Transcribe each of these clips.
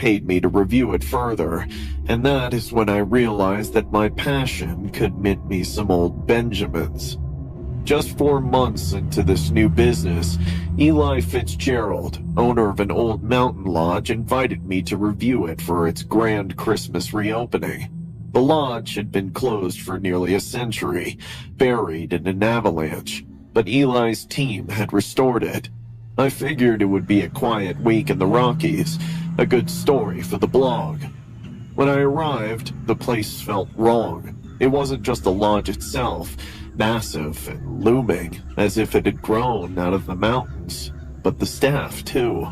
paid me to review it further, and that is when I realized that my passion could mint me some old Benjamins. Just 4 months into this new business, Eli Fitzgerald, owner of an old mountain lodge, invited me to review it for its grand Christmas reopening. The lodge had been closed for nearly a century, buried in an avalanche, but Eli's team had restored it. I figured it would be a quiet week in the Rockies, a good story for the blog. When I arrived, the place felt wrong. It wasn't just the lodge itself, massive and looming, as if it had grown out of the mountains, but the staff, too.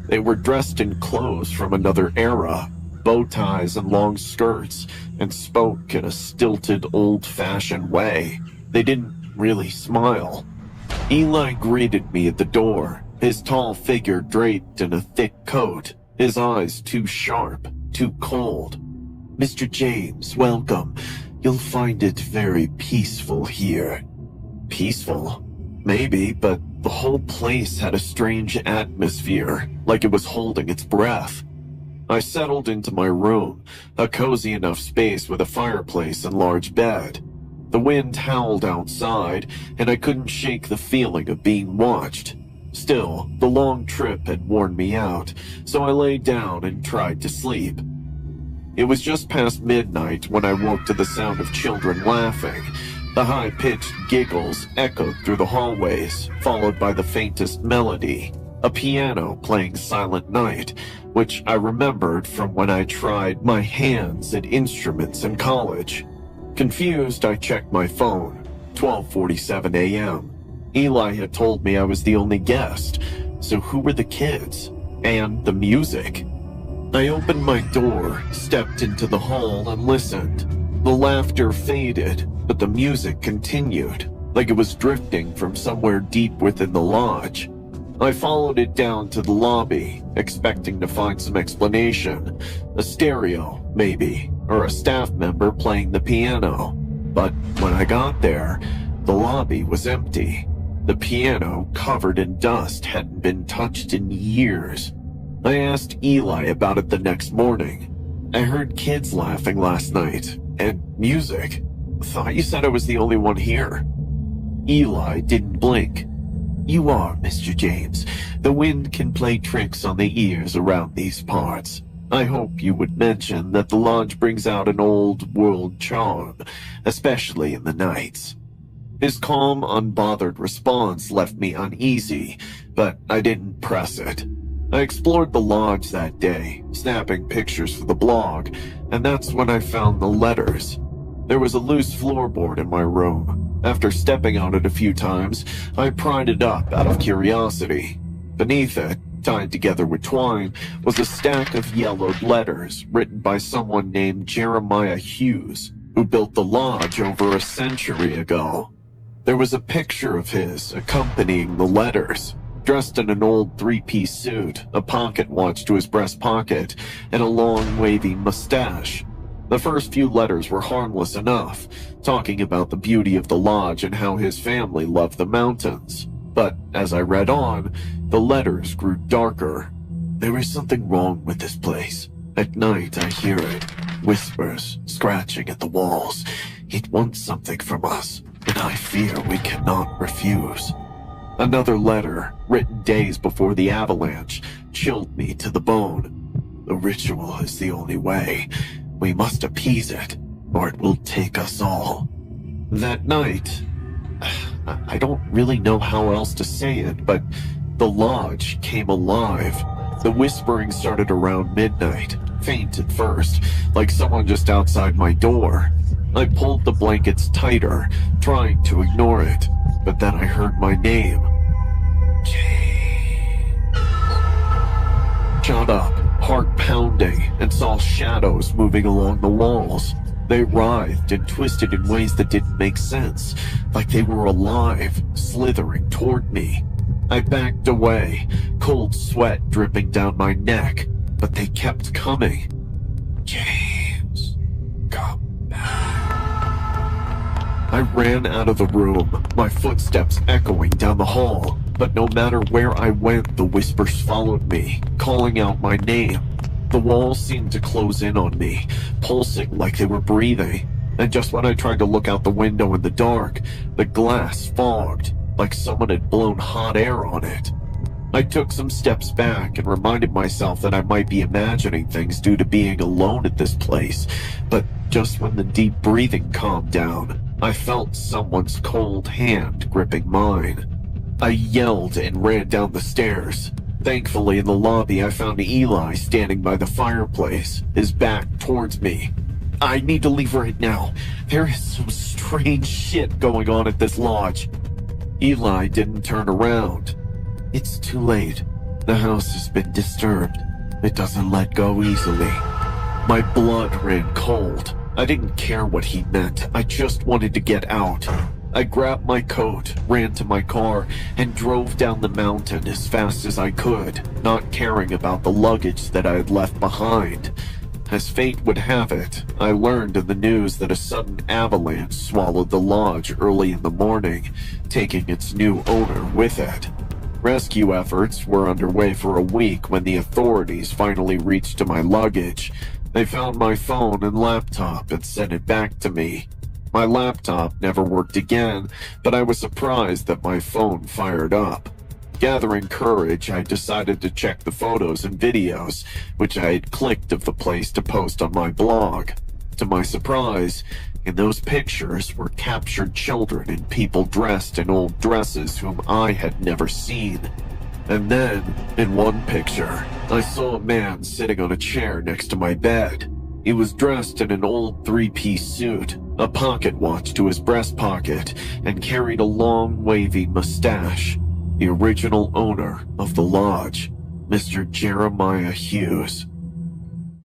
They were dressed in clothes from another era, bow ties and long skirts, and spoke in a stilted, old-fashioned way. They didn't really smile. Eli greeted me at the door, his tall figure draped in a thick coat, his eyes too sharp, too cold. "Mr. James, welcome. You'll find it very peaceful here." Peaceful? Maybe, but the whole place had a strange atmosphere, like it was holding its breath. I settled into my room, a cozy enough space with a fireplace and large bed. The wind howled outside, and I couldn't shake the feeling of being watched. Still, the long trip had worn me out, so I lay down and tried to sleep. It was just past midnight when I woke to the sound of children laughing. The high-pitched giggles echoed through the hallways, followed by the faintest melody, a piano playing Silent Night, which I remembered from when I tried my hands at instruments in college. Confused, I checked my phone. 12:47 a.m. Eli had told me I was the only guest, so who were the kids? And the music? I opened my door, stepped into the hall, and listened. The laughter faded, but the music continued, like it was drifting from somewhere deep within the lodge. I followed it down to the lobby, expecting to find some explanation. A stereo, maybe, or a staff member playing the piano. But when I got there, the lobby was empty. The piano, covered in dust, hadn't been touched in years. I asked Eli about it the next morning. "I heard kids laughing last night, and music. Thought you said I was the only one here." Eli didn't blink. "You are, Mr. James. The wind can play tricks on the ears around these parts. I hope you would mention that the lodge brings out an old-world charm, especially in the nights." His calm, unbothered response left me uneasy, but I didn't press it. I explored the lodge that day, snapping pictures for the blog, and that's when I found the letters. There was a loose floorboard in my room. After stepping on it a few times, I pried it up out of curiosity. Beneath it, tied together with twine, was a stack of yellowed letters written by someone named Jeremiah Hughes, who built the lodge over a century ago. There was a picture of his accompanying the letters, dressed in an old three-piece suit, a pocket watch to his breast pocket, and a long, wavy mustache. The first few letters were harmless enough, talking about the beauty of the lodge and how his family loved the mountains. But as I read on, the letters grew darker. "There is something wrong with this place. At night I hear it, whispers, scratching at the walls. It wants something from us, and I fear we cannot refuse." Another letter, written days before the avalanche, chilled me to the bone. "The ritual is the only way. We must appease it, or it will take us all." That night, I don't really know how else to say it, but the lodge came alive. The whispering started around midnight, faint at first, like someone just outside my door. I pulled the blankets tighter, trying to ignore it, but then I heard my name. James. Shot up, heart pounding, and saw shadows moving along the walls. They writhed and twisted in ways that didn't make sense, like they were alive, slithering toward me. I backed away, cold sweat dripping down my neck, but they kept coming. "James, come back." I ran out of the room, my footsteps echoing down the hall, but no matter where I went, the whispers followed me, calling out my name. The walls seemed to close in on me, pulsing like they were breathing. And just when I tried to look out the window in the dark, the glass fogged, like someone had blown hot air on it. I took some steps back and reminded myself that I might be imagining things due to being alone at this place, but just when the deep breathing calmed down, I felt someone's cold hand gripping mine. I yelled and ran down the stairs. Thankfully, in the lobby, I found Eli standing by the fireplace, his back towards me. I need to leave right now. There is some strange shit going on at this lodge. Eli didn't turn around. It's too late. The house has been disturbed. It doesn't let go easily. My blood ran cold. I didn't care what he meant. I just wanted to get out. I grabbed my coat, ran to my car, and drove down the mountain as fast as I could, not caring about the luggage that I had left behind. As fate would have it, I learned in the news that a sudden avalanche swallowed the lodge early in the morning, taking its new owner with it. Rescue efforts were underway for a week when the authorities finally reached to my luggage. They found my phone and laptop and sent it back to me. My laptop never worked again, but I was surprised that my phone fired up. Gathering courage, I decided to check the photos and videos, which I had clicked of the place to post on my blog. To my surprise, in those pictures were captured children and people dressed in old dresses whom I had never seen. And then, in one picture, I saw a man sitting on a chair next to my bed. He was dressed in an old three-piece suit, a pocket watch to his breast pocket, and carried a long, wavy mustache. The original owner of the lodge, Mr. Jeremiah Hughes.